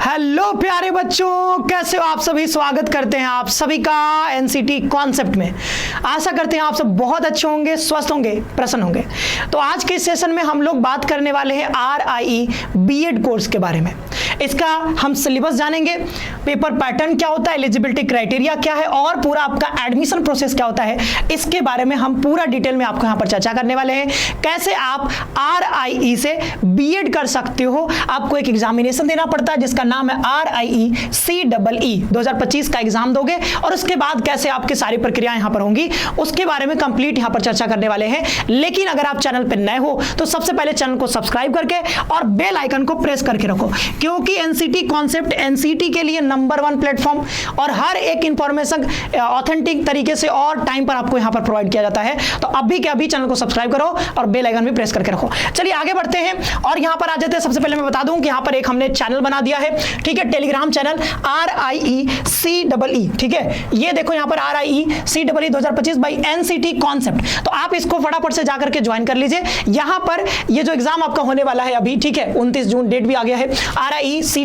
Hello प्यारे बच्चों, कैसे हो आप सभी। स्वागत करते हैं आप सभी का एनसीटी कॉन्सेप्ट में। आशा करते हैं आप सब बहुत अच्छे होंगे, स्वस्थ होंगे, प्रसन्न होंगे। तो आज के सेशन में हम लोग बात करने वाले हैं RIE बीएड कोर्स के बारे में। इसका हम सिलेबस जानेंगे, पेपर पैटर्न क्या होता है, एलिजिबिलिटी क्राइटेरिया क्या है और पूरा आपका एडमिशन प्रोसेस क्या होता है, इसके बारे में हम पूरा डिटेल में आपको यहाँ पर चर्चा करने वाले हैं। कैसे आप RIE से बीएड कर सकते हो। आपको एक एग्जामिनेशन देना पड़ता है जिसका नाम है RIE CEE 2025 का एग्जाम दोगे और उसके बाद कैसे आपकी सारी प्रक्रिया यहाँ पर होंगी उसके बारे में कंप्लीट यहाँ पर चर्चा करने वाले हैं। लेकिन अगर आप चैनल पर नए हो तो सबसे पहले चैनल को सब्सक्राइब करके और बेल आइकन को प्रेस करके रखो, क्योंकि एनसीटी कॉन्सेप्ट एनसीटी के लिए नंबर 1 प्लेटफॉर्म और हर एक इंफॉर्मेशन ऑथेंटिक तरीके से और टाइम पर आपको यहाँ पर प्रोवाइड किया जाता है। तो अभी के अभी चैनल को सब्सक्राइब करो और बेल आइकन भी प्रेस करके रखो। चलिए आगे बढ़ते हैं और यहाँ पर आ जाते हैं। सबसे पहले मैं बता दूं कि यहाँ पर एक हमने चैनल बना दिया है, ठीक है, टेलीग्राम चैनल RIE CEE, ठीक है। ये देखो यहाँ पर RIE CEE 2025 by NCT concept. तो आप इसको फटाफट से जाकर के ज्वाइन कर लीजिए। यहाँ पर ये जो एग्जाम आपका होने वाला है अभी, ठीक है, 29 जून डेट भी आ गया है, RIE CEE।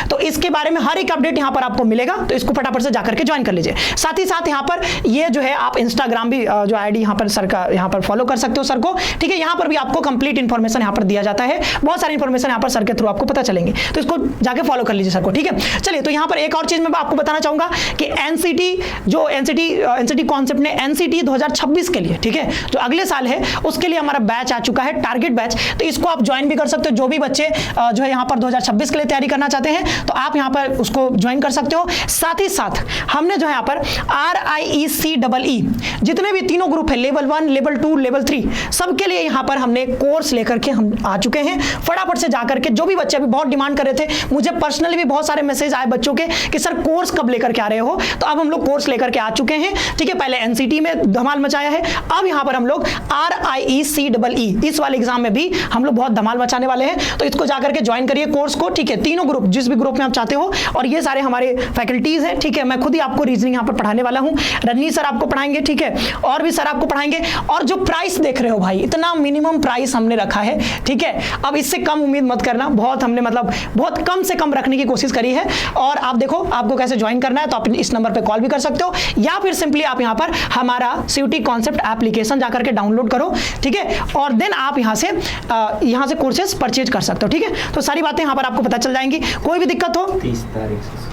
तो इसके बारे में हर एक अपडेट यहाँ पर आपको मिलेगा, तो इसको फटाफट से जाकर के ज्वाइन कर लीजिए। साथ ही साथ यहाँ पर ये जो है आप इंस्टाग्राम भी जो आईडी यहाँ पर सर का यहाँ पर फॉलो कर सकते हो सर को, ठीक है। यहाँ पर भी आपको कंप्लीट इन्फॉर्मेशन यहाँ पर दिया जाता है, बहुत सारी इन्फॉर्मेशन यहाँ पर सर के थ्रू आपको पता चलेंगे, तो इसको जाके फॉलो कर लीजिए सर को, ठीक है। चलिए, तो यहाँ पर एक और चीज मैं आपको बताना चाहूंगा कि एनसीटी कॉन्सेप्ट ने एनसीटी 2026 के लिए, ठीक है, जो अगले साल है उसके लिए हमारा बैच आ चुका है, टारगेट बैच। तो इसको आप ज्वाइन भी कर सकते हो। जो भी बच्चे जो है यहाँ पर 2026 के लिए तैयारी करना चाहते हैं तो आप यहाँ पर उसको ज्वाइन कर सकते हो। साथ ही साथ हमने जो है यहाँ पर RIE CEE जितने भी तीनों ग्रुप है, लेवल 1, लेवल 2, लेवल 3, सबके लिए यहाँ पर हमने कोर्स लेकर के हम आ चुके हैं। फटाफट से जाकर के जो भी बच्चे अभी बहुत डिमांड कर रहे थे, मुझे पर्सनली भी बहुत सारे मैसेज आए बच्चों के कि सर कोर्स कब लेकर के आ रहे हो, तो अब हम लोग कोर्स लेकर के आ चुके हैं, ठीक है। पहले एनसीटी में धमाल मचाया है, अब यहाँ पर हम लोग RIE CEE इस वाले एग्जाम में भी हम लोग बहुत धमाल मचाने वाले हैं। तो इसको जाकर के ज्वाइन करिए कोर्स को, ठीक है। तीनों ग्रुप, जिस भी ग्रुप में आप चाहते हो, और ये सारे हमारे फैकल्टीज हैं, ठीक है। मैं खुद ही आपको रीजनिंग यहाँ पर पढ़ाने वाला हूँ, रजनी सर आपको पढ़ाएंगे, ठीक है, और भी सर आपको पढ़ाएंगे। और जो प्राइस देख रहे हो भाई, इतना मिनिमम प्राइस हमने रखा है, ठीक है। अब इससे कम उम्मीद मत करना, बहुत हमने मतलब बहुत कम से कम रखने की कोशिश करी है। और आप देखो आपको कैसे ज्वाइन करना है, तो आप इस नंबर पे कॉल भी कर सकते हो या फिर सिंपली आप यहाँ पर हमारा CUET कॉन्सेप्ट एप्लीकेशन जाकर के डाउनलोड करो, ठीक है, और देन आप यहाँ से कोर्सेज परचेज कर सकते हो, ठीक है। तो सारी बातें यहाँ पर आपको पता चल जाएंगी। कोई भी दिक्कत हो 30 तारीख से,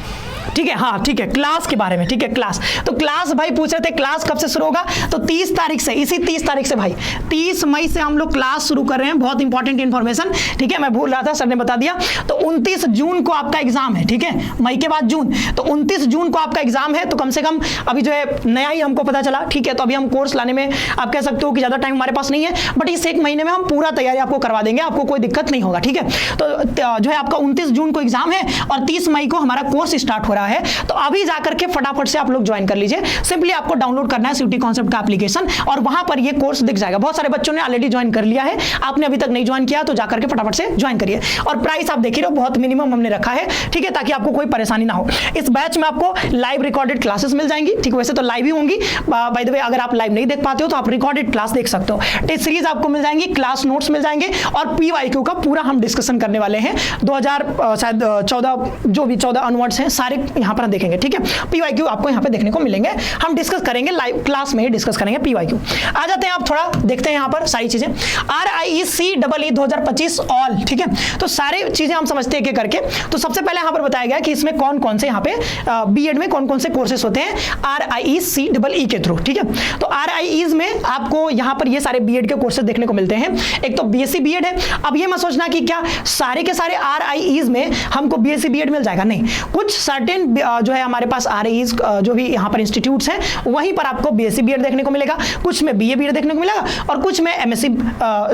ठीक है, हाँ ठीक है, क्लास के बारे में, ठीक है, क्लास। तो क्लास भाई पूछ रहे थे क्लास कब से शुरू होगा, तो 30 तारीख से, इसी 30 तारीख से भाई, 30 मई से हम लोग क्लास शुरू कर रहे हैं। बहुत इंपॉर्टेंट इन्फॉर्मेशन, ठीक है, मैं भूल रहा था, सर ने बता दिया। तो 29 जून को आपका एग्जाम है, ठीक है, मई के बाद जून, तो 29 जून को आपका एग्जाम है। तो कम से कम अभी जो है नया ही हमको पता चला, ठीक है, तो अभी हम कोर्स लाने में आप कह सकते हो कि ज्यादा टाइम हमारे पास नहीं है, बट इस 1 महीने में हम पूरा तैयारी आपको करवा देंगे, आपको कोई दिक्कत नहीं होगा, ठीक है। तो जो है आपका 29 जून को एग्जाम है और 30 मई को हमारा कोर्स स्टार्ट हो रहा है। तो अभी जाकर के फटाफट से आप लोग ज्वाइन कर लीजिए। सिंपली आपको डाउनलोड करना है CUET कॉन्सेप्ट का एप्लीकेशन और वहां पर ये कोर्स दिख जाएगा। बहुत सारे बच्चों ने ऑलरेडी ज्वाइन कर लिया है, आपने अभी तक नहीं ज्वाइन किया तो जाकर के फटाफट से ज्वाइन करिए। और प्राइस आप देख रहे हो, बहुत मिनिमम हमने रखा है, ठीक है, ताकि आपको कोई परेशानी ना हो। इस बैच में आपको लाइव रिकॉर्डेड क्लासेस मिल जाएंगी, ठीक है, वैसे तो लाइव ही होंगी, बाय द वे अगर आप लाइव नहीं देख पाते हो तो आप रिकॉर्डेड क्लास देख सकते हो। टेस्ट सीरीज आपको मिल जाएंगी, क्लास नोट्स मिल जाएंगे और PYQ का पूरा हम डिस्कशन करने वाले हैं। 2014 जो भी 14 अनवर्ड्स हैं सारे यहाँ पर देखेंगे, ठीक है। PYQ आपको यहाँ पे देखने को मिलेंगे, हम डिस्कस करेंगे लाइव क्लास में ही डिस्कस करेंगे PYQ। आ जाते हैं, आप थोड़ा देखते हैं यहाँ पर सारी चीजें। RIE CEE 2025 ऑल, ठीक है, तो सारी चीजें हम समझते हैं करके। तो सबसे पहले यहाँ पर बताया गया कि इसमें कौन कौन से यहाँ पे बीएड में कौन कौन से कोर्सेस होते हैं RIE CEE के थ्रू, ठीक है। तो RIEs में आपको यहाँ पर ये सारे बीएड के कोर्सेज देखने को मिलते हैं। एक तो BSc बीएड है। अब ये मत सोचना कि क्या सारे के सारे RIEs में हमको BSc बीएड मिल जाएगा, नहीं। कुछ सर्टेन जो है हमारे पास RIEs जो भी यहाँ पर इंस्टीट्यूट्स हैं वहीं पर आपको BSc बीएड देखने को मिलेगा, कुछ में BA बीएड देखने को मिलेगा और कुछ में MSc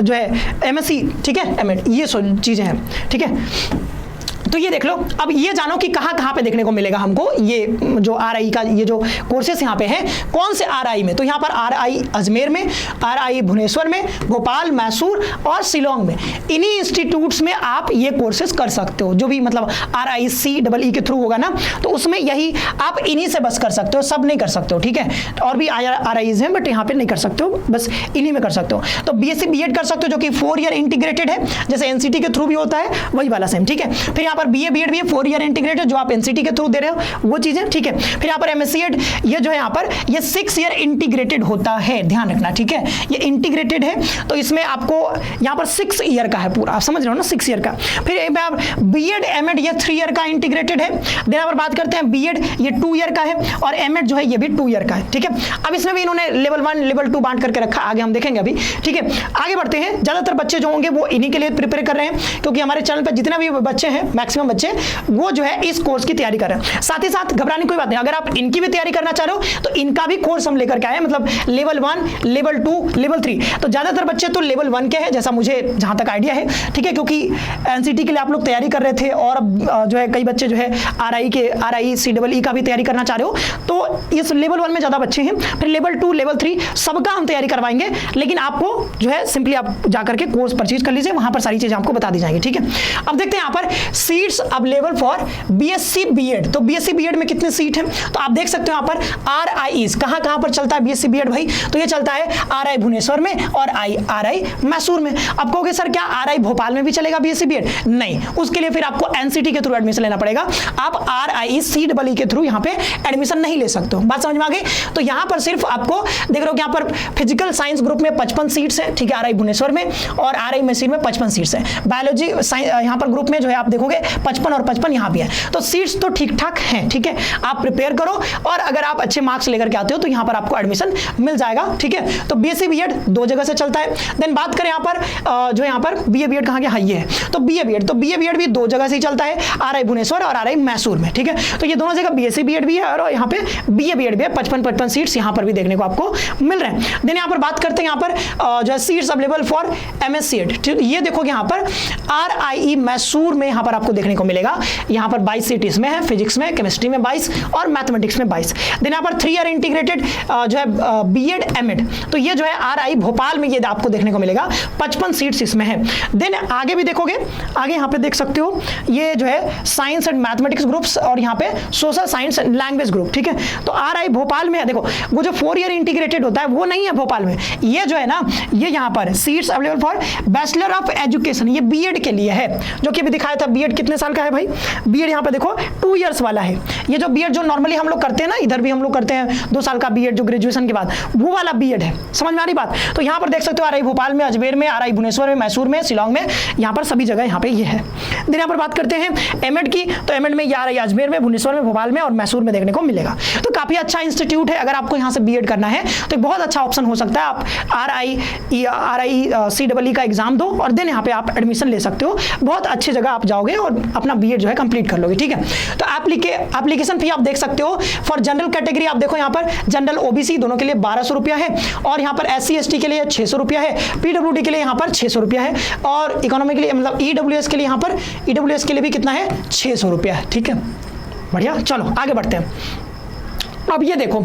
जो है MSc, ठीक है, MAd, ये चीजें हैं, ठीक है। तो ये देख लो। अब ये जानो कि कहाँ कहाँ पे देखने को मिलेगा हमको ये जो RIE का ये जो कोर्सेस यहाँ पे हैं, कौन से RIE में, तो यहाँ पर RIE अजमेर में, RIE भुवनेश्वर में, भोपाल, मैसूर और शिलोंग में, इन्हीं इंस्टीट्यूट्स में आप ये कोर्सेस कर सकते हो। जो भी मतलब RIE CEE के थ्रू होगा ना, तो उसमें यही आप इन्हीं से बस कर सकते हो, सब नहीं कर सकते हो, ठीक है। और भी RIEs हैं बट यहाँ पे नहीं कर सकते हो, बस इन्हीं में कर सकते हो। तो BSc बीएड कर सकते हो जो कि 4 ईयर इंटीग्रेटेड है, जैसे NCT के थ्रू भी होता है वही वाला सेम, ठीक है। फिर यहाँ पर बीए बीएड भी 4 ईयर इंटीग्रेटेड जो आप एनसीटी के थ्रू दे रहे हो वो चीजें, ठीक है। फिर यहाँ पर एमएससी एड ये जो है यहाँ पर ये 6 ईयर इंटीग्रेटेड होता है, ध्यान रखना, ठीक है। ये इंटीग्रेटेड है तो इसमें आपको यहाँ पर 6 ईयर का है पूरा, आप समझ रहे हो ना, 6 ईयर का। फिर बीएड एमएड ये 3 ईयर का इंटीग्रेटेड है। देन यहाँ पर बात करते हैं बीएड ये 2 ईयर का है और एमएड जो है ये भी 2 ईयर का है, ठीक है। अब इसमें भी इन्होंने लेवल 1 लेवल 2 बांट करके रखा, आगे हम देखेंगे अभी, ठीक है। आगे बढ़ते हैं। ज्यादातर बच्चे जो होंगे वो इन्हीं के लिए प्रिपेयर कर रहे हैं, क्योंकि हमारे चैनल पर जितने भी बच्चे हैं मैक्सिमम बच्चे वो जो है इस कोर्स की तैयारी कर रहे हैं। साथ ही साथ घबराने की कोई बात नहीं, अगर आप इनकी भी तैयारी करना चाह रहे हो तो इनका भी कोर्स हम लेकर के आए, मतलब लेवल 1 लेवल 2 लेवल 3। तो ज्यादातर बच्चे तो लेवल 1 के हैं जैसा मुझे जहां तक आइडिया है, ठीक है, क्योंकि एनसीटी के लिए आप लोग तैयारी कर रहे थे और अब जो है कई बच्चे जो है आरआई सीडब्ल्यूई का भी तैयारी करना चाह रहे हो, तो इस लेवल 1 में ज्यादा बच्चे हैं। फिर लेवल 2 लेवल 3 सबका हम तैयारी करवाएंगे, लेकिन आपको जो है सिंपली आप जाकर के कोर्स परचेज कर लीजिए, वहां पर सारी चीजें आपको बता दी जाएंगी, ठीक है। अब देखते हैं यहाँ पर seats available for BSc BEd. तो बीएससी बीएड में कितने सीट हैं, तो आप देख सकते हो यहाँ पर आरआईज कहां पर चलता है बीएससी बीएड भाई, तो ये चलता है आरआई भुवनेश्वर में और आरआई मैसूर में। अब कहोगे सर क्या आरआई भोपाल में भी चलेगा बीएससी बीएड? नहीं, उसके लिए फिर आपको एनसीटी के थ्रू एडमिशन लेना पड़ेगा। आप आरआई सीडब्ल्यूई के थ्रू यहाँ पे एडमिशन नहीं ले सकते हो। बात समझ में आ गई? तो यहाँ पर सिर्फ आपको देख रहे हो यहाँ पर फिजिकल साइंस ग्रुप में 55 सीट्स है, ठीक है, आरआई भुवनेश्वर में, और आरआई मैसूर में 55 सीट्स है। बायोलॉजी यहाँ पर ग्रुप में जो है आप देखोगे 55 और 55 यहाँ भी है, तो सीट्स तो ठीक ठाक हैं, ठीक है। आप प्रिपेयर करो और अगर आप अच्छे मार्क्स लेकर के आते हो तो यहाँ पर आपको एडमिशन मिल जाएगा, ठीक है। तो बीएससी बीएड 2 जगह से चलता है। देन बात करें यहाँ पर जो यहाँ पर बीए बीएड कहाँ गया, ये है, तो बीए बीएड भी 2 जगह से ही चलता है, आरआई भुवनेश्वर और आरआई मैसूर में, ठीक है। तो ये दोनों जगह बीएससी बीएड भी है और यहाँ पे बीए बीएड भी है। 55 सीट्स यहाँ पर भी देखने को आपको मिल रहे हैं। देन यहाँ पर बात करते हैं यहाँ पर जो है seats available for MSc Ed, ये देखोगे यहाँ पर आरआई मैसूर में यहाँ पर आपको देखने को मिलेगा, यहाँ पर 22 सीट इसमें है, फिजिक्स में, केमिस्ट्री में 22 और मैथमेटिक्स में 22। देन यहाँ पर 3 ईयर इंटीग्रेटेड जो है बीएड एमएड, तो ये जो है आरआई भोपाल में ये आपको देखने को मिलेगा, 55 सीट्स इसमें है। देन आगे भी देखोगे, आगे यहाँ पे देख सकते हो ये जो है साइंस एंड मैथमेटिक्स ग्रुप्स और यहाँ पे social science and language group, ठीक है। तो आरआई भोपाल में है, देखो वो जो 4 ईयर इंटीग्रेटेड होता है वो नहीं है भोपाल में, ये जो है ना ये यहाँ पर seats available for bachelor of education, ये बीएड के लिए है, जो कि अभी दिखाया था। बीएड कितने साल का है भाई? बीएड यहाँ पे देखो 2 इयर्स वाला है। ये जो बीएड जो नॉर्मली हम लोग करते हैं ना, इधर भी हम लोग करते हैं 2 साल का बीएड जो ग्रेजुएशन के बाद, वो वाला बीएड है। समझ में आ रही बात? तो यहाँ पर देख सकते हो आरआई भोपाल में, अजमेर में, आरआई भुवनेश्वर में, मैसूर में, शिलोंग में, यहाँ पर सभी जगह यहाँ पे ये है। देन यहाँ पर बात करते हैं एमएड की, तो एमएड में आरआई अजमेर में, भुवनेश्वर में, भोपाल में और मैसूर में देखने को मिलेगा। तो काफी अच्छा इंस्टीट्यूट है, अगर आपको यहाँ से बीएड करना है तो एक बहुत अच्छा ऑप्शन हो सकता है। आप आरआई सीडब्ल्यूई का एग्जाम दो और देन यहाँ पे आप एडमिशन ले सकते हो। बहुत अच्छी जगह आप जाओगे और अपना बीएड जो है कंप्लीट कर लोगे, ठीक है। तो एप्लीकेशन फी आप देख सकते हो फॉर जनरल कैटेगरी, आप देखो यहाँ पर जनरल ओबीसी दोनों के लिए 1200 रुपया है, और यहाँ पर एससी एसटी के लिए 600 रुपया है, पीडब्ल्यूडी के लिए यहाँ पर 600 रुपया है, और इकोनॉमी के लिए मतलब ईडब्ल्यूएस के लिए यहाँ पर ईडब्ल्यूएस के लिए भी कितना है, 600 रुपया है, ठीक है। बढ़िया, चलो आगे बढ़ते हैं। अब ये देखो,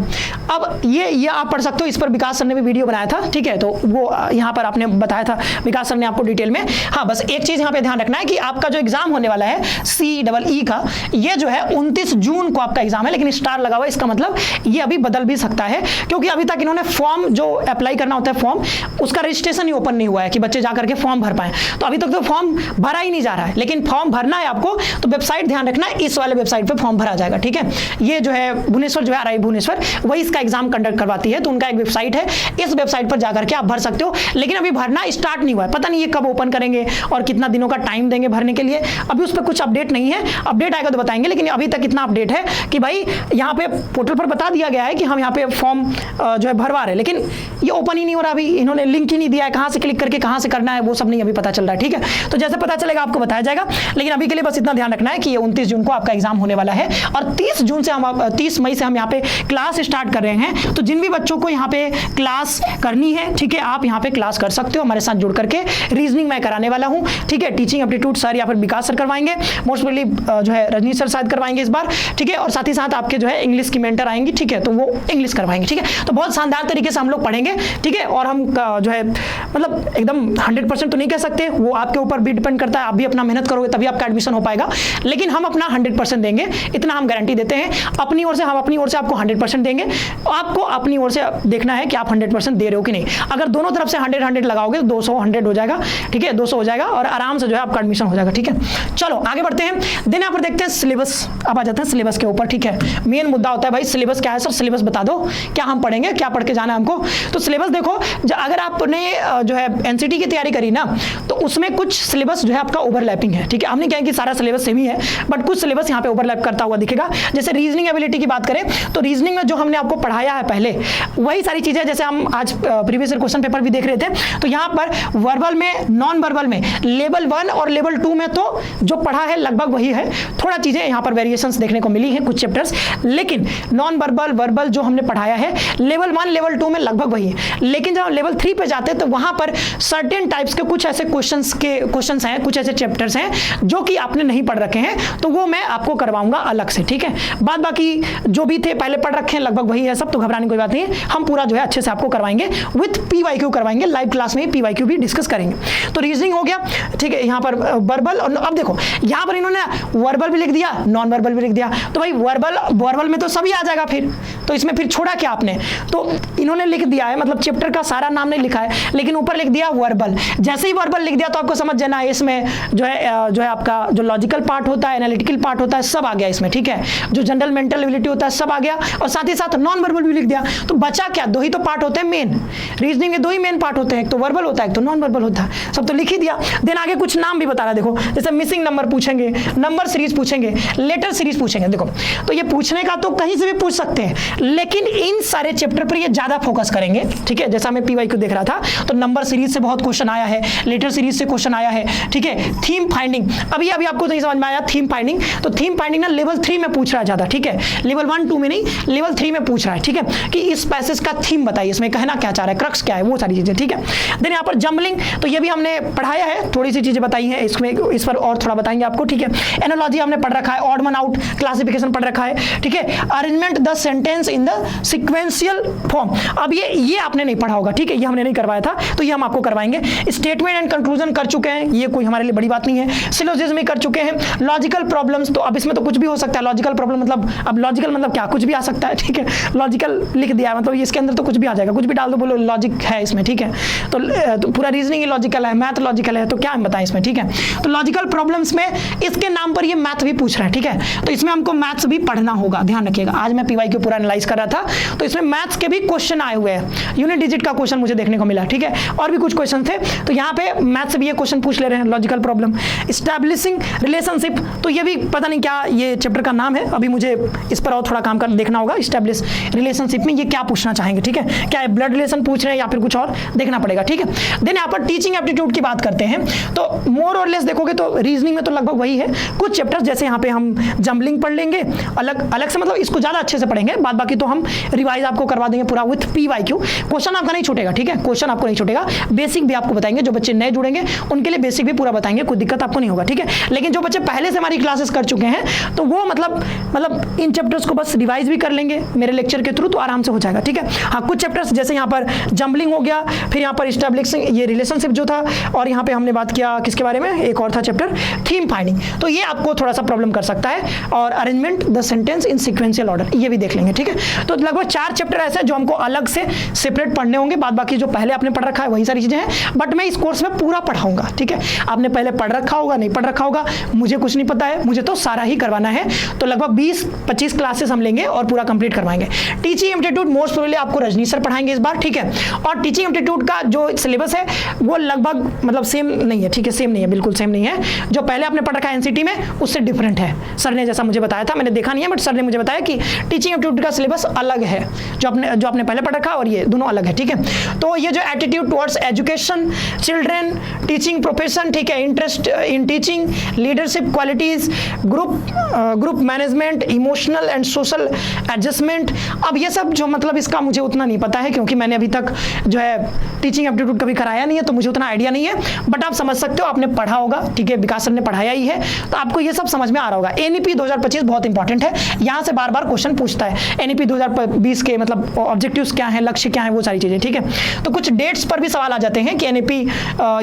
अब ये आप पढ़ सकते हो, इस पर विकास सर ने भी वीडियो बनाया था, ठीक है। तो वो यहाँ पर आपने बताया था विकास सर ने आपको डिटेल में। हाँ, बस एक चीज यहाँ पे ध्यान रखना है कि आपका जो एग्जाम होने वाला है CEE का, ये जो है 29 जून को आपका एग्जाम है, लेकिन स्टार लगा हुआ है, इसका मतलब ये अभी बदल भी सकता है, क्योंकि अभी तक इन्होंने फॉर्म जो अप्लाई करना होता है फॉर्म, उसका रजिस्ट्रेशन ही ओपन नहीं हुआ है कि बच्चे जाकर के फॉर्म भर पाए। तो अभी तक तो फॉर्म भरा ही नहीं जा रहा है, लेकिन फॉर्म भरना है आपको, तो वेबसाइट ध्यान रखना, इस वाले वेबसाइट पर फॉर्म भरा जाएगा, ठीक है। ये जो है भुवनेश्वर जो है आरआई भुवनेश्वर वही इसका एग्जाम कंडक्ट करवाती है, तो उनका एक वेबसाइट है, इस वेबसाइट पर जाकर के आप भर सकते हो। लेकिन अभी भरना स्टार्ट नहीं हुआ है, पता नहीं ये कब ओपन करेंगे और कितना दिनों का टाइम देंगे भरने के लिए, अभी उस पर कुछ अपडेट नहीं है। अपडेट आएगा तो बताएंगे, लेकिन अभी तक इतना अपडेट है कि भाई यहाँ पे पोर्टल पर बता दिया गया है कि हम यहाँ पे फॉर्म जो है भरवा रहे हैं, लेकिन ये ओपन ही नहीं हो रहा, अभी इन्होंने लिंक ही नहीं दिया है, कहाँ से क्लिक करके कहाँ से करना है वो सब नहीं अभी पता चल रहा है, ठीक है। तो जैसे पता चलेगा आपको बताया जाएगा, लेकिन अभी के लिए बस इतना ध्यान रखना है कि ये 29 जून को आपका एग्जाम होने वाला है, और 30 मई से हम यहाँ पे क्लास स्टार्ट कर रहे हैं। तो जिन भी बच्चों को यहाँ पे क्लास करनी है, ठीक है, आप यहाँ पे क्लास कर सकते हो हमारे साथ जुड़ करके। रीजनिंग मैं कराने वाला हूँ, ठीक है, टीचिंग एप्टीट्यूड सर या फिर विकास सर करवाएंगे, मोस्ट प्रोबेबली जो है रजनीश सर शायद करवाएंगे इस बार, ठीक है, और साथ ही साथ आपके जो है इंग्लिश की मेंटर आएंगी, ठीक है, तो वो इंग्लिश करवाएंगे, ठीक है। तो बहुत शानदार तरीके से हम लोग पढ़ेंगे, ठीक है, और हम जो है मतलब एकदम 100% तो नहीं कह सकते, वो आपके ऊपर भी डिपेंड करता है, आप भी अपना मेहनत करोगे तभी आपका एडमिशन हो पाएगा, लेकिन हम अपना 100% देंगे, इतना हम गारंटी देते हैं अपनी ओर से। हम अपनी ओर से आपको 100% देंगे। आपको अपनी ओर से देखना है कि आप 100% दे रहे हो कि नहीं। अगर दोनों तरफ से 100 लगाओगे तो 200 100 हो जाएगा, ठीक है, 200 हो जाएगा और आराम से जो है आपका एडमिशन हो जाएगा, ठीक है। चलो आगे बढ़ते हैं। देन यहाँ पर देखते हैं सिलेबस। अब आ जाते हैं सिलेबस के ऊपर, ठीक है। मेन मुद्दा होता है भाई सिलेबस क्या है सर, सिलेबस बता दो, क्या हम पढ़ेंगे, क्या पढ़ के जाना है हमको। तो सिलेबस देखो, अगर आपने जो है एनसीटी की तैयारी करी ना, तो उसमें कुछ सिलेबस जो है आपका ओवरलैपिंग है, ठीक है। हमने क्या है कि सारा सिलेबस सेम ही है, बट कुछ सिलेबस यहाँ पे ओवरलैप करता हुआ दिखेगा। जैसे रीजनिंग एबिलिटी की बात करें तो रीजनिंग में जो हमने आपको पढ़ाया है पहले, वही सारी चीजें जैसे हम आज प्रीवियस ईयर क्वेश्चन पेपर भी देख रहे थे, तो यहाँ पर वर्बल में, नॉन वर्बल में, लेवल 1 और लेवल 2 में तो जो पढ़ा है लगभग वही है, थोड़ा चीजें यहाँ पर वेरिएशंस देखने को मिली हैं कुछ चैप्टर्स, लेकिन नॉन वर्बल वर्बल जो हमने पढ़ाया है लेवल 1 लेवल 2 में लगभग वही है। लेकिन जब लेवल 3 पे जाते हैं तो वहां पर सर्टेन टाइप्स के कुछ ऐसे क्वेश्चंस हैं, कुछ ऐसे चैप्टर्स हैं जो कि आपने नहीं पढ़ रखे हैं, तो वो मैं आपको करवाऊंगा अलग से, ठीक है। बाद बाकी जो भी थे पहले पढ़ रखे हैं लगभग वही है सब, तो घबराने की कोई बात नहीं है। हम पूरा जो है अच्छे से आपको करवाएंगे, विथ पीवाईक्यू करवाएंगे, लाइव क्लास में पीवाईक्यू भी डिस्कस करेंगे। तो रीजनिंग हो गया, ठीक है। यहाँ पर वर्बल, और अब देखो यहाँ पर इन्होंने वर्बल भी लिख दिया, नॉन वर्बल भी लिख दिया, तो भाई वर्बल में तो सभी आ जाएगा फिर, तो इसमें फिर छोड़ा क्या आपने, तो इन्होंने लिख दिया है, मतलब चैप्टर का सारा नाम नहीं लिखा है, लेकिन ऊपर लिख दिया वर्बल। जैसे ही वर्बल लिख दिया तो आपको समझ जाना है इसमें जो है आपका जो लॉजिकल पार्ट होता है, एनालिटिकल पार्ट होता है, सब आ गया इसमें, ठीक है। जो जनरल मेंटल एबिलिटी होता है सब आ गया, और साथ ही साथ नॉन वर्बल भी लिख दिया। तो बचा क्या, दो ही तो पार्ट होते हैं मेन, रीजनिंग के दो ही मेन पार्ट होते हैं, एक तो वर्बल होता है, एक तो नॉन वर्बल होता है, सब तो लिख ही दिया। देन आगे कुछ नाम भी बता रहा है, देखो जैसे मिसिंग नंबर पूछेंगे, नंबर सीरीज पूछेंगे, लेटर सीरीज पूछेंगे। देखो तो ये पूछने का तो कहीं से भी पूछ सकते हैं, लेकिन इन सारे चैप्टर पर ये ज्यादा फोकस करेंगे, ठीक है। जैसा मैं पीवाईक्यू देख रहा था तो नंबर सीरीज से बहुत क्वेश्चन आया है, लेटर सीरीज से क्वेश्चन आया है, ठीक है। थीम फाइंडिंग अभी आपको नहीं समझ में आया, थीम फाइंडिंग, तो थीम फाइंडिंग ना लेवल 3 में पूछ रहा है ज्यादा, ठीक है। लेवल 1 2 में नहीं, लेवल 3 में पूछ रहा है, ठीक है, कि इस पैसेज का थीम बताइए, इसमें कहना क्या चाह रहा है, क्रक्स क्या है, वो सारी चीजें, ठीक है। देन यहाँ पर जंबलिंग, तो ये भी हमने पढ़ाया है, थोड़ी सी चीजें बताई हैं इसमें, इस पर और थोड़ा बताएंगे आपको, ठीक है। एनालॉजी हमने पढ़ रखा है, ऑड वन आउट क्लासिफिकेशन पढ़ रखा है, ठीक है। Arrangement the sentence in the sequential form, अब ये आपने नहीं पढ़ा होगा, ठीक है, ये हमने नहीं करवाया था, तो ये हम आपको करवाएंगे। स्टेटमेंट एंड कंक्लूजन कर चुके हैं, ये कोई हमारे लिए बड़ी बात नहीं है। सिलोजिज्म कर चुके हैं। लॉजिकल प्रॉब्लम्स, तो अब इसमें तो कुछ भी हो सकता है, लॉजिकल प्रॉब्लम मतलब, अब लॉजिकल मतलब क्या, कुछ भी आ सकता है, ठीक है। लॉजिकल लिख दिया मतलब इसके अंदर तो कुछ भी आ जाएगा, कुछ भी डाल दो, बोलो लॉजिक है इसमें, ठीक है। तो पूरा रीजनिंग ही लॉजिकल है, मैथ लॉजिकल है, तो क्या हम बताएं इसमें, ठीक है। तो लॉजिकल प्रॉब्लम्स में इसके नाम पर ये मैथ भी पूछ रहा है, ठीक है। तो इसमें हमको मैथ्स भी पढ़ना होगा, ध्यान रखिएगा। आज मैं पीवाईक्यू पूरा एनालाइज कर रहा था, तो इसमें मैथ्स के भी क्वेश्चन आए हुए हैं, यूनिट डिजिट का क्वेश्चन मुझे देखने को मिला, ठीक है, और भी कुछ क्वेश्चन थे, तो यहाँ पे मैथ्स से भी ये क्वेश्चन पूछ ले रहे हैं, लॉजिकल प्रॉब्लम। एस्टैब्लिशिंग रिलेशनशिप, तो ये भी पता नहीं क्या ये चैप्टर का नाम है, अभी मुझे इस पर और थोड़ा काम कर देखना होगा। एस्टैब्लिश रिलेशनशिप में ये क्या पूछना चाहेंगे, ठीक है, क्या ब्लड रिलेशन पूछ रहे हैं या फिर कुछ और देखना पड़ेगा, ठीक है। देन यहाँ पर टीचिंग एप्टीट्यूड की बात करते हैं, तो मोर और लेस देखोगे तो रीजनिंग में तो लगभग वही है, कुछ चैप्टर्स जैसे यहाँ पे हम जंबलिंग पढ़ लेंगे अलग अलग से, मतलब इसको ज्यादा अच्छे से पढ़ेंगे, बाद बाकी तो हम रिवाइज आपको करवा देंगे पूरा विथ पीवाईक्यू। क्वेश्चन आपका नहीं छूटेगा, ठीक है, क्वेश्चन आपको नहीं छूटेगा, बेसिक भी आपको बताएंगे, जो बच्चे नए जुड़ेंगे उनके लिए बेसिक भी पूरा बताएंगे, कोई दिक्कत आपको नहीं होगा, ठीक है। लेकिन जो बच्चे पहले से हमारी क्लासेस कर चुके हैं तो वो मतलब इन चैप्टर्स को बस रिवाइज भी कर लेंगे मेरे लेक्चर के थ्रू, तो आराम से हो जाएगा, ठीक है। हाँ, कुछ चैप्टर्स जैसे यहाँ पर जंबलिंग हो गया, फिर यहाँ पर एस्टैब्लिशिंग ये रिलेशनशिप जो था, और यहाँ पे हमने बात किया किसके बारे में, एक और था चैप्टर थीम फाइंडिंग, तो ये आपको थोड़ा सा प्रॉब्लम कर सकता है, और arrangement the sentence in sequential order, ये भी देख लेंगे, ठीक है। तो लगभग 4 चैप्टर ऐसे जो हमको अलग से सेपरेट पढ़ने होंगे, बाद बाकी जो पहले आपने पढ़ रखा है वही सारी चीजें हैं, बट मैं इस कोर्स में पूरा पढ़ाऊंगा, ठीक है। आपने पहले पढ़ रखा होगा, नहीं पढ़ रखा होगा, मुझे कुछ नहीं पता है, मुझे तो सारा ही करवाना है, तो लगभग 20-25 क्लासेस हम लेंगे और पूरा कंप्लीट करवाएंगे। टीचिंग एप्टीट्यूड मोस्ट प्रोबेबली आपको रजनी सर पढ़ाएंगे इस बार, ठीक है। और टीचिंग एप्टीट्यूड का जो सिलेबस है वो लगभग मतलब सेम नहीं है, ठीक है, सेम नहीं है, बिल्कुल सेम नहीं है, जो पहले आपने पढ़ रखा है एनसीटी में उससे डिफरेंट है। सर ने जैसा मुझे बताया था, मैंने देखा नहीं है, बट सर ने मुझे बताया कि टीचिंग एप्टीट्यूड का सिलेबस अलग है, जो आपने पहले पढ़ रखा और ये दोनों अलग है, ठीक है। तो ये जो attitude towards education, children, teaching profession, ठीक है, interest in teaching, leadership qualities, group management, emotional and social adjustment, अब ये सब जो मतलब इसका मुझे उतना नहीं पता है, क्योंकि मैंने अभी तक जो है टीचिंग एप्टीट्यूड कभी कराया नहीं है, तो मुझे उतना आइडिया नहीं है, बट आप समझ सकते हो, आपने पढ़ा होगा, ठीक है, विकास सर ने पढ़ाया ही है, तो आपको ये सब समझ में आ रहा होगा। एनईपी 2025 बहुत इंपॉर्टेंट है, यहाँ से बार बार क्वेश्चन पूछता है, एनईपी 2020 के मतलब ऑब्जेक्टिव्स क्या है, लक्ष्य क्या है, वो सारी चीजें, ठीक है। तो कुछ डेट्स पर भी सवाल आ जाते हैं कि एनईपी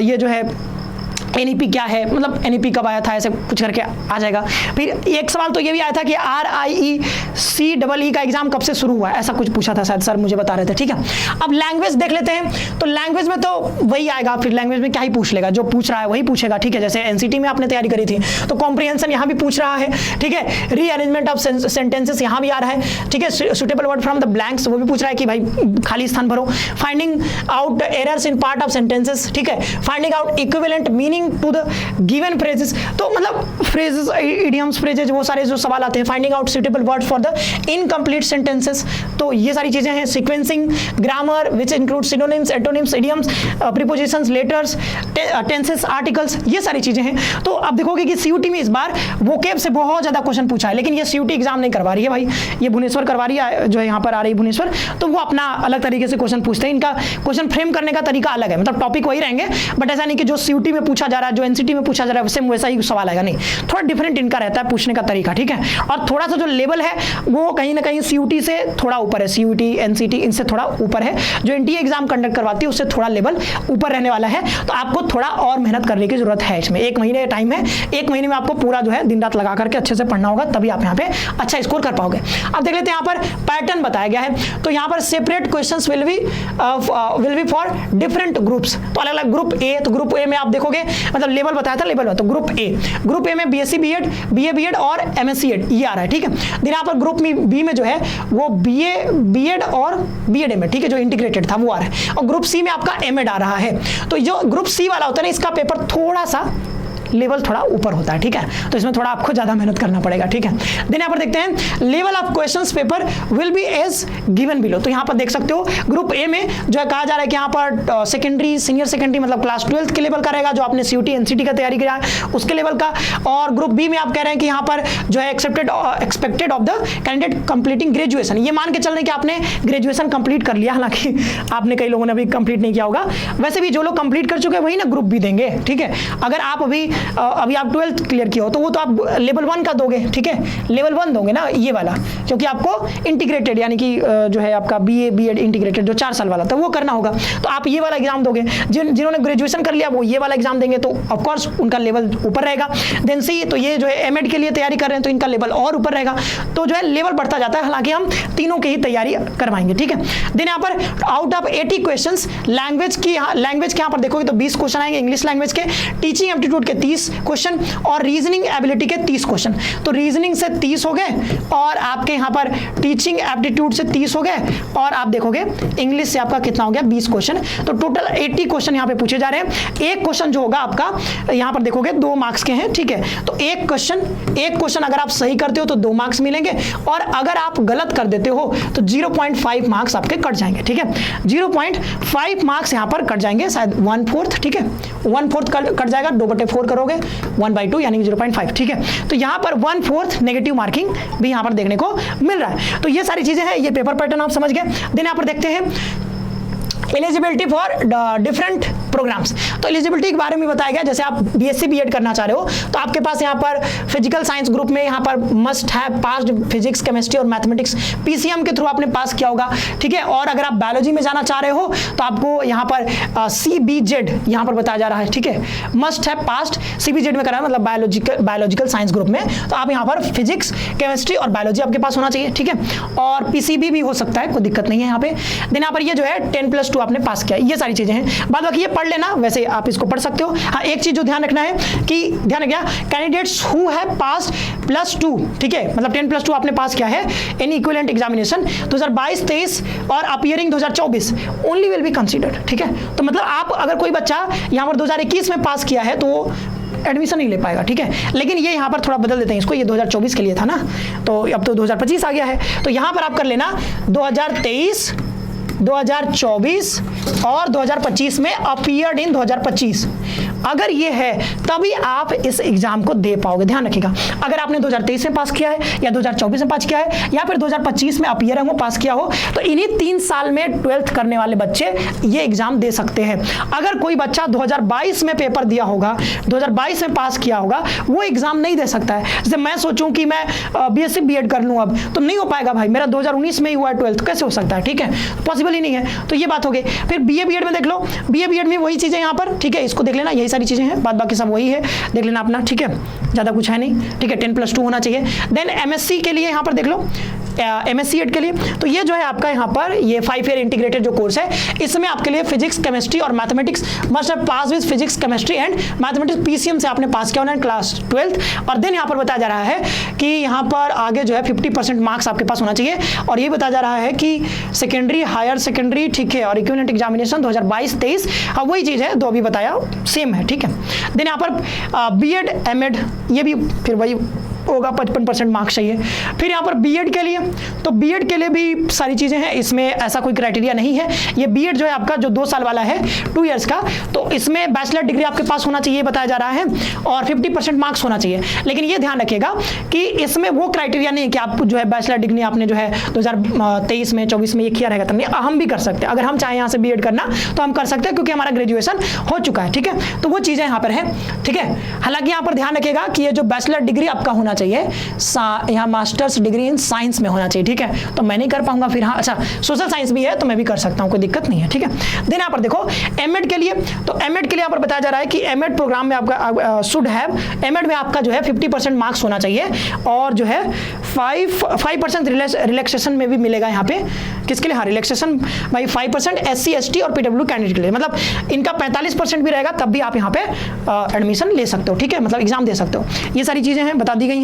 ये जो है NEP क्या है, मतलब NEP कब आया था, ऐसे कुछ करके आ जाएगा। फिर एक सवाल तो ये भी आया था कि RIECEE का एग्जाम कब से शुरू हुआ है, ऐसा कुछ पूछा था शायद, सर मुझे बता रहे थे। ठीक है, अब लैंग्वेज देख लेते हैं। तो लैंग्वेज में तो वही आएगा, फिर लैंग्वेज में क्या ही पूछ लेगा, जो पूछ रहा है वही पूछेगा। ठीक है, जैसे NCT में आपने तैयारी करी थी तो कॉम्प्रिहेंशन यहाँ भी पूछ रहा है। ठीक है, रीअरेंजमेंट ऑफ सेंटेंसेस यहाँ भी आ रहा है। ठीक है, suitable word from the blanks वो भी पूछ रहा है कि भाई खाली स्थान भरो। Finding out errors in part of sentences. ठीक है, finding out equivalent meaning to the given phrases, तो मतलब फ्रेजेस, इडियम्स, फ्रेजेस, वो सारे जो सवाल आते हैं। Finding out suitable word for the incomplete sentences, तो ये सारी चीजें हैं। Sequencing, grammar which include synonyms, antonyms, idioms, prepositions, letters, tenses, articles, ये सारी चीजें हैं। तो अब देखोगे कि CUT में इस बार वोकेब से बहुत ज्यादा क्वेश्चन पूछा है, लेकिन ये CUT एग्जाम नहीं करवा रही है भाई, ये भुवनेश्वर करवा रही है, जो है यहाँ पर आ रही है भुवनेश्वर, तो वो अपना अलग तरीके से क्वेश्चन पूछते हैं। इनका क्वेश्चन फ्रेम करने का तरीका अलग है, मतलब टॉपिक वही रहेंगे, बट ऐसा नहीं कि जो CUT में पूछा जा रहा है, जो NCT में पूछा जा रहा है सेम वैसा ही सवाल आएगा, नहीं, थोड़ा डिफरेंट इनका रहता है पूछने का तरीका। ठीक है, और थोड़ा सा जो लेवल है वो कहीं ना कहीं CUT से थोड़ा ऊपर है, CUT, NCT इनसे थोड़ा ऊपर है। जो NTA एग्जाम कंडक्ट करवाती है उससे थोड़ा लेवल ऊपर रहने वाला है, तो आपको थोड़ा और मेहनत करने की जरूरत है। इसमें 1 महीने टाइम है, 1 महीने में आपको पूरा जो है दिन रात लगा करके अच्छे से पढ़ना होगा, तभी आप यहाँ पे अच्छा स्कोर कर पाओगे। अब देख लेते हैं, यहाँ पर पैटर्न बताया गया है। तो यहाँ पर separate questions will be for different groups, तो अलग अलग ग्रुप ए, तो ग्रुप ए में आप देखोगे, मतलब लेवल बताया था, लेवल, तो ग्रुप ए में BSc B.Ed, BA B.Ed और MSc ED ये आ रहा है। ठीक है, दिन यहाँ पर ग्रुप बी में जो है वो BA B.Ed और B.Ed M.Ed, ठीक है, जो इंटीग्रेटेड था वो आ रहा है, और ग्रुप सी में आपका M.Ed आ रहा है। तो जो ग्रुप सी वाला होता है ना, इसका पेपर थोड़ा सा लेवल थोड़ा ऊपर होता है। ठीक है, तो इसमें थोड़ा आपको ज्यादा मेहनत करना पड़ेगा। ठीक है, देन यहाँ पर देखते हैं level of questions paper will be as given below, तो यहाँ पर देख सकते हो ग्रुप ए में जो है कहा जा रहा है कि यहाँ पर सेकेंडरी, सीनियर सेकेंडरी, मतलब क्लास 12th के लेवल का रहेगा, जो आपने CUT NCT का तैयारी किया है उसके लेवल का। और ग्रुप बी में आप कह रहे हैं कि यहाँ पर जो है expected of the candidate completing graduation, ये मान के चलने कि आपने ग्रेजुएशन कंप्लीट कर लिया, हालांकि आपने कई लोगों ने अभी कंप्लीट नहीं किया होगा, वैसे भी जो लोग कंप्लीट कर चुके हैं वही ना ग्रुप बी देंगे। ठीक है, अगर आप अभी आप 12th क्लियर किया हो तो वो तो आप लेवल 1 का दोगे। ठीक है, लेवल 1 दोगे ना ये वाला, क्योंकि आपको इंटीग्रेटेड यानी कि जो है आपका BA B.Ed इंटीग्रेटेड जो 4 साल वाला था वो करना होगा, तो आप ये वाला एग्जाम दोगे। जिन्होंने ग्रेजुएशन कर लिया वो ये वाला एग्जाम देंगे, तो ऑफकोर्स उनका लेवल ऊपर रहेगा। देन सी, तो ये जो है M.Ed के लिए तैयारी कर रहे हैं तो इनका लेवल और ऊपर रहेगा, तो जो है लेवल बढ़ता जाता है। हालांकि हम तीनों की ही तैयारी करवाएंगे। ठीक है, देन यहाँ पर आउट ऑफ 80 क्वेश्चंस लैंग्वेज के यहाँ पर देखोगे तो 20 क्वेश्चन आएंगे इंग्लिश लैंग्वेज के, टीचिंग एप्टीट्यूड के 30 क्वेश्चन और रीजनिंग एबिलिटी के 30 क्वेश्चन। तो रीजनिंग से 30 हो गए और आपके यहाँ पर टीचिंग एप्टीट्यूड से 30 हो गए, और आप देखोगे इंग्लिश से आपका कितना हो गया 20 क्वेश्चन। तो टोटल 80 क्वेश्चन यहाँ पे पूछे जा रहे हैं। एक क्वेश्चन जो होगा आपका यहाँ पर देखोगे 2 मार्क्स के हैं। ठीक है, तो एक क्वेश्चन अगर आप सही करते हो तो 2 मार्क्स मिलेंगे, और अगर आप गलत कर देते हो तो 0.5 मार्क्स आपके कट जाएंगे। ठीक है, 0.5 मार्क्स यहाँ पर कट जाएंगे, शायद 1/4। ठीक है, 1/4 कट जाएगा, 2/4 करोगे 1/2 यानी 0.5। ठीक है, तो यहाँ पर 1/4 नेगेटिव मार्किंग भी यहाँ पर देखने को मिल रहा है। तो ये सारी चीजें हैं, ये पेपर पैटर्न आप समझ गए। देन यहाँ पर देखते हैं एलिजिबिलिटी फॉर डिफरेंट प्रोग्राम्स। तो एलिजिबिलिटी के बारे में बताया गया, जैसे आप BSc B.Ed करना चाह रहे हो तो आपके पास यहाँ पर फिजिकल साइंस ग्रुप में यहाँ पर मस्ट है पास्ड फिजिक्स, केमिस्ट्री और मैथमेटिक्स, PCM के थ्रू आपने पास किया होगा। ठीक है, और अगर आप बायोलॉजी में जाना चाह रहे हो तो आपको यहाँ पर CBZ यहाँ पर बताया जा रहा है। ठीक है, मस्ट है पास्ड CBZ में करा है, मतलब बायोलॉजिकल साइंस ग्रुप में, तो आप यहाँ पर फिजिक्स, केमिस्ट्री और बायोलॉजी आपके पास होना चाहिए। ठीक है, और PCB भी हो सकता है, कोई दिक्कत नहीं है यहाँ पे। देन यहाँ पर ये जो है 10+2 आपने पास किया, ये सारी चीजें हैं। बाद बाकी ये पढ़ लेना, वैसे आप इसको पढ़ सकते हो। हाँ, एक चीज जो ध्यान रखना है कि ध्यान रखिए कैंडिडेट्स हु हैव पास्ड +2, ठीक है, मतलब 10+2 आपने पास किया है इन इक्विवेलेंट एग्जामिनेशन 2022-23 और appearing 2024 only will be considered. ठीक है, तो मतलब आप अगर कोई बच्चा यहाँ पर 2021 में पास किया है तो एडमिशन नहीं ले पाएगा। ठीक है, लेकिन ये यहाँ पर थोड़ा बदल देते हैं इसको, ये 2024 के लिए था ना, तो अब तो 2025 आ गया है, तो यहाँ पर आप कर लेना 2023, 2024 और 2025 में अपीयर्ड इन 2025। अगर ये है तभी आप इस एग्जाम को दे पाओगे, ध्यान रखिएगा। अगर आपने 2023 में पास किया है या 2024 में पास किया है या फिर 2025 में अपीयर है वो पास किया हो, तो इन्हीं 3 साल में 12th करने वाले बच्चे ये एग्जाम दे सकते हैं। अगर कोई बच्चा 2022 में पेपर दिया होगा, 2022 में पास किया होगा, वो एग्जाम नहीं दे सकता है। जैसे मैं सोचूं कि मैं BSc B.Ed कर लूं अब, तो नहीं हो पाएगा भाई, मेरा 2019 में ही हुआ है 12th, कैसे हो सकता है? ठीक है, पॉसिबल ही नहीं है। तो ये बात हो गई। फिर BA B.Ed में देख लो, BA B.Ed में वही चीजें यहाँ पर, ठीक है, इसको देख लेना, यही सारी चीज़ें हैं, बाद बाकी सब वही है, देख लेना अपना, ठीक है, ज़्यादा कुछ है नहीं, ठीक है, 10+2 होना चाहिए। देन MSc के लिए यहाँ पर देख लो, MSc एड के लिए तो ये जो है आपका यहाँ पर ये 5 ईयर इंटीग्रेटेड जो कोर्स है, इसमें आपके लिए फिजिक्स, केमिस्ट्री और mathematics must have pass with physics, chemistry and mathematics PCM से आपने पास किया होना है क्लास 12th। और देन यहाँ पर बताया जा रहा है कि यहाँ पर आगे जो है 50% मार्क्स आपके पास होना चाहिए, और ये बताया जा रहा है कि सेकेंडरी, हायर सेकेंडरी, ठीक है, और इक्विवेलेंट एग्जामिनेशन 2022-23 वही चीज़ है जो अभी बताया, सेम है, ठीक है। देन यहाँ पर B.Ed M.Ed ये भी फिर वही होगा, 55% मार्क्स चाहिए। फिर यहाँ पर B.Ed के लिए, तो B.Ed के लिए भी सारी चीज़ें हैं, इसमें ऐसा कोई क्राइटेरिया नहीं है। ये B.Ed जो है आपका जो 2 साल वाला है, 2 इयर्स का, तो इसमें बैचलर डिग्री आपके पास होना चाहिए बताया जा रहा है, और 50% मार्क्स होना चाहिए। लेकिन ये ध्यान रखिएगा कि इसमें वो क्राइटेरिया नहीं है कि आप जो है बैचलर डिग्री आपने जो है 2023 में 24 में ये किया रहेगा, तब नहीं, हम भी कर सकते हैं। अगर हम चाहें यहाँ से B.Ed करना तो हम कर सकते हैं, क्योंकि हमारा ग्रेजुएशन हो चुका है, ठीक है। तो वो चीज़ें यहाँ पर है, ठीक है। हालांकि यहाँ पर ध्यान रखिएगा कि ये जो बैचलर डिग्री आपका होना चाहिए, यहाँ मास्टर्स डिग्री इन साइंस में होना चाहिए, ठीक है। तो मैं नहीं कर पाऊंगा फिर, हाँ अच्छा सोशल साइंस भी है तो मैं भी कर सकता हूँ, कोई दिक्कत नहीं है, ठीक है। देन यहाँ पर देखो M.Ed के लिए, तो M.Ed के लिए यहाँ पर बताया जा रहा है कि M.Ed प्रोग्राम में आपका शुड हैव, M.Ed में आपका जो है 50% मार्क्स होना चाहिए, और जो है 5% रिलैक्सेशन में भी मिलेगा यहाँ पे, किसके लिए, हाँ रिलैक्सेशन भाई 5% SC ST और PW कैंडिडेट के लिए, मतलब इनका 45% भी रहेगा, तब भी आप यहाँ पे एडमिशन ले सकते हो, ठीक है, मतलब एग्जाम दे सकते हो। ये सारी चीज़ें हैं, बता दी गई हैं।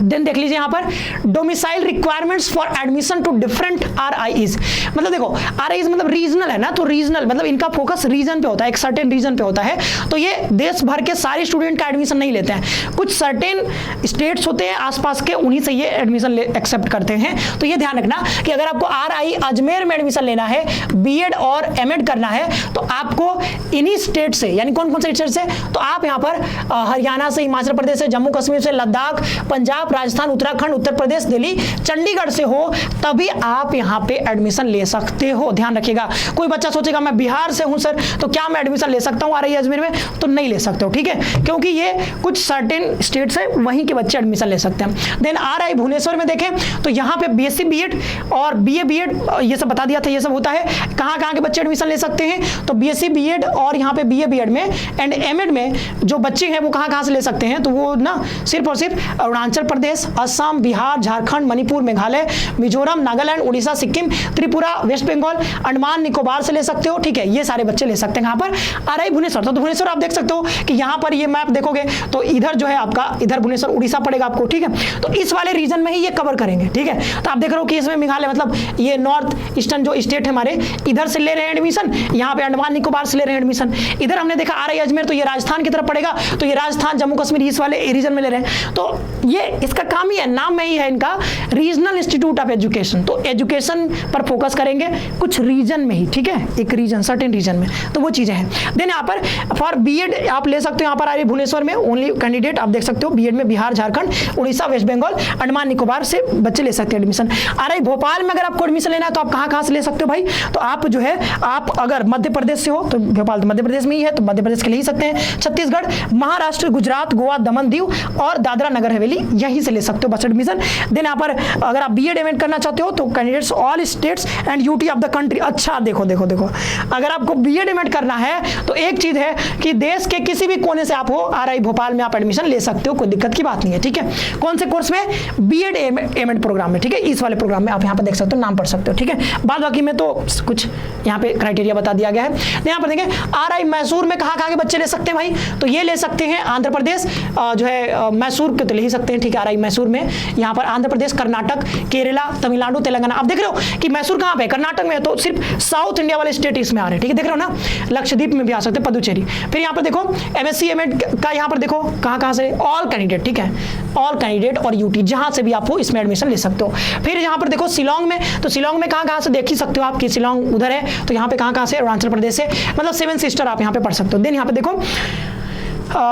देन देख लीजिए यहाँ पर domicile requirements for admission to different RIs, मतलब देखो RIs मतलब रीजनल है ना, तो रीजनल मतलब इनका फोकस रीजन पे होता है, एक सर्टेन रीजन पे होता है, तो ये देश भर के सारे स्टूडेंट का एडमिशन नहीं लेते हैं, कुछ सर्टेन स्टेट्स होते हैं आसपास के, उन्हीं से ये एडमिशन एक्सेप्ट करते हैं। तो ये ध्यान रखना कि अगर आपको RI अजमेर में एडमिशन लेना है, B.Ed और M.Ed करना है, तो आपको इन्हीं स्टेट से, यानी कौन कौन से स्टेट से, तो आप यहाँ पर हरियाणा से, हिमाचल प्रदेश से, जम्मू कश्मीर से, लद्दाख, पंजाब, राजस्थान, उत्तराखंड, उत्तर प्रदेश, दिल्ली, चंडीगढ़ से हो, तभी आप यहाँ पे एडमिशन ले सकते हो। ध्यान रखिएगा, कोई बच्चा सोचेगा मैं बिहार से हूं सर, तो क्या मैं एडमिशन ले सकता हूँ RI अजमेर में, तो नहीं ले सकते हो, ठीक है, क्योंकि ये कुछ सर्टेन स्टेट्स है, वहीं के बच्चे एडमिशन ले सकते हैं। देन RI भुवनेश्वर में देखें तो यहाँ पे BSc B.Ed और BA B.Ed ये सब बता दिया था, ये सब होता है, कहाँ के बच्चे एडमिशन ले सकते हैं, तो BSc B.Ed और यहाँ पे BA B.Ed में एंड M.Ed में जो बच्चे हैं वो कहाँ से ले सकते हैं, तो वो ना सिर्फ और सिर्फ अरुणाचल प्रदेश, असम, बिहार, झारखंड, मणिपुर, मेघालय, मिजोरम, नागालैंड, उड़ीसा, सिक्किम, त्रिपुरा, वेस्ट बंगाल, अंडमान निकोबार से ले सकते हो, ठीक है, ये सारे बच्चे ले सकते हैं। यहाँ पर RI भुवनेश्वर, तो भुवनेश्वर आप देख सकते हो कि यहाँ पर ये मैप देखोगे तो इधर जो है आपका, इधर भुवनेश्वर उड़ीसा पड़ेगा आपको, ठीक है, तो इस वाले रीजन में ही ये कवर करेंगे, ठीक है। तो आप देख रहे हो कि इसमें मेघालय मतलब ये नॉर्थ ईस्टर्न जो स्टेट है हमारे, इधर से ले रहे हैं एडमिशन, यहाँ पे अंडमान निकोबार से ले रहे हैं एडमिशन, इधर हमने देखा RI अजमेर, तो ये राजस्थान की तरफ पड़ेगा, तो ये राजस्थान, जम्मू कश्मीर इस वाले रीजन में ले रहे हैं। तो ये इसका काम ही है, नाम में ही है इनका रीजनल इंस्टीट्यूट ऑफ एजुकेशन, तो एजुकेशन पर फोकस करेंगे कुछ रीजन में ही, ठीक है, एक रीजन, सर्टेन रीजन में, तो वो चीजें हैं। देन यहाँ पर फॉर B.Ed आप ले सकते हो, यहाँ पर RI भुवनेश्वर में ओनली कैंडिडेट आप देख सकते हो, B.Ed में बिहार, झारखंड, उड़ीसा, वेस्ट बंगाल, अंडमान निकोबार से बच्चे ले सकते हैं एडमिशन। RI भोपाल में अगर आपको एडमिशन लेना है तो आप कहाँ से ले सकते हो भाई, तो आप जो है, आप अगर मध्य प्रदेश से हो तो भोपाल तो मध्य प्रदेश में ही है, तो मध्य प्रदेश के ले ही सकते हैं, छत्तीसगढ़, महाराष्ट्र, गुजरात, गोवा, दमन, दीव और दादरा नगर हवेली, यहीं से ले सकते हो बस एडमिशन। देन यहाँ पर अगर आप B.Ed M.Ed करना चाहते हो तो candidates all states and UT of the country, अच्छा देखो, अगर आपको B.Ed M.Ed करना है तो एक चीज है कि देश के किसी भी कोने से आप हो, RI भोपाल में आप एडमिशन ले सकते हो, कोई दिक्कत की बात नहीं है, ठीक है। कौन से कोर्स में, B.Ed M.Ed प्रोग्राम में, ठीक है, इस वाले प्रोग्राम में आप यहाँ पर देख सकते हो, नाम पढ़ सकते हो, ठीक है। बाद बाकी में तो कुछ यहाँ पे क्राइटेरिया बता दिया गया है। यहाँ पर देखें RI मैसूर में कहाँ के बच्चे ले सकते हैं भाई, तो ये ले सकते हैं आंध्र प्रदेश, जो है मैसूर के तो ले ही सकते हैं, ठीक है, RI मैसूर में, यहाँ पर आंध्र प्रदेश, कर्नाटक, केरला, तमिलनाडु, तेलंगाना। आप देख रहे हो कि मैसूर कहाँ पे, कर्नाटक में है, तो सिर्फ साउथ इंडिया वाले स्टेट इसमें आ रहे हैं, ठीक है, देख रहे हो ना, लक्षद्वीप में भी आ सकते हैं, पुदुचेरी। फिर यहाँ पर देखो MSc M.Ed का, यहाँ पर देखो कहाँ से, ऑल कैंडिडेट, ठीक है, ऑल कैंडिडेट और UT जहाँ से भी आप हो इसमें एडमिशन ले सकते हो। फिर यहाँ पर देखो शिलोंग में, तो शिलोंग में कहाँ से देख ही सकते हो आप कि शिलोंग उधर है, तो यहाँ पे कहाँ से, अरुणाचल प्रदेश से, मतलब 7 सिस्टर आप यहाँ पे पढ़ सकते हो। देन यहाँ पे देखो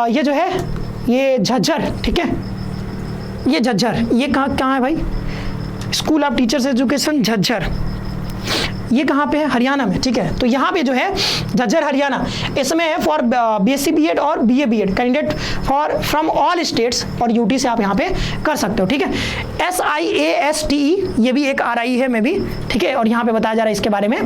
ये जो है ये झज्जर, ठीक है, ये झज्जर, ये कहाँ है भाई, school of teachers education Jhajjar, ये कहाँ पे है, हरियाणा में, ठीक है। तो यहाँ पे जो है झज्जर हरियाणा, इसमें है फॉर BSc B.Ed और BA B.Ed candidate for from all states, और UT से आप यहाँ पे कर सकते हो, ठीक है। SIASTE ये भी एक RI है, मैं भी, ठीक है, और यहाँ पे बताया जा रहा है इसके बारे में,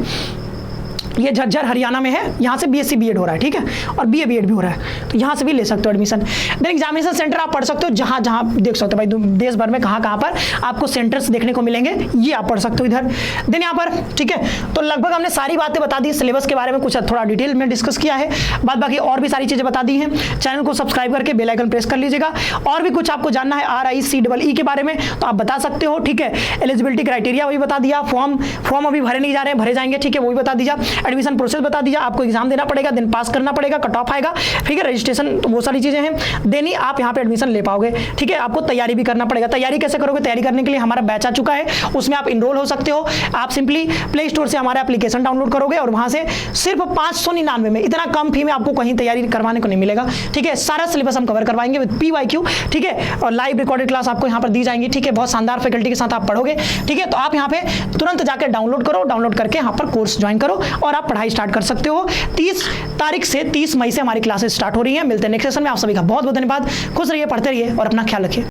ये झज्जर हरियाणा में है, यहाँ से बीएससी बीएड हो रहा है, ठीक है, और बीए बीएड भी हो रहा है, तो यहाँ से भी ले सकते हो एडमिशन। देन एग्जामिनेशन सेंटर आप पढ़ सकते हो जहाँ जहाँ देख सकते हो भाई, देश भर में कहाँ कहाँ पर आपको सेंटर्स देखने को मिलेंगे, ये आप पढ़ सकते हो इधर। देन यहाँ पर ठीक है, तो लगभग हमने सारी बातें बता दी, सिलेबस के बारे में कुछ थोड़ा डिटेल में डिस्कस किया है, बाद बाकी और भी सारी चीज़ें बता दी हैं। चैनल को सब्सक्राइब करके बेल आइकन प्रेस कर लीजिएगा। और भी कुछ आपको जानना है RICEE के बारे में तो आप बता सकते हो, ठीक है। एलिजिबिलिटी क्राइटेरिया वही बता दिया, फॉर्म अभी भरे नहीं जा रहे हैं, भरे जाएंगे, ठीक है, वो भी बता दीजिए। एडमिशन प्रोसेस बता दीजिए, आपको एग्जाम देना पड़ेगा, दिन पास करना पड़ेगा, कट ऑफ आएगा, ठीक है, रजिस्ट्रेशन, तो वो सारी चीजें हैं, देन ही आप यहाँ पे एडमिशन ले पाओगे, ठीक है। आपको तैयारी भी करना पड़ेगा। तैयारी कैसे करोगे? तैयारी करने के लिए हमारा बैच आ चुका है, उसमें आप इनरोल हो सकते हो। आप सिंपली प्ले स्टोर से हमारा एप्लीकेशन डाउनलोड करोगे और वहां से सिर्फ 599 में, इतना कम फी में आपको कहीं तैयारी करवाने को नहीं मिलेगा, ठीक है। सारा सिलेबस हम कवर करवाएंगे विद PYQ, ठीक है, और लाइव रिकॉर्डेड क्लास आपको यहाँ पर दी जाएंगी, ठीक है। बहुत शानदार फैकल्टी के साथ आप पढ़ोगे, ठीक है। तो आप यहाँ पे तुरंत जाकर डाउनलोड करो, डाउनलोड करके यहाँ पर कोर्स ज्वाइन करो और आप पढ़ाई स्टार्ट कर सकते हो। 30 तारीख से 30 मई से हमारी क्लासेस स्टार्ट हो रही है। मिलते हैं नेक्स्ट सेशन में। आप सभी का बहुत बहुत धन्यवाद। खुश रहिए, पढ़ते रहिए और अपना ख्याल रखिए।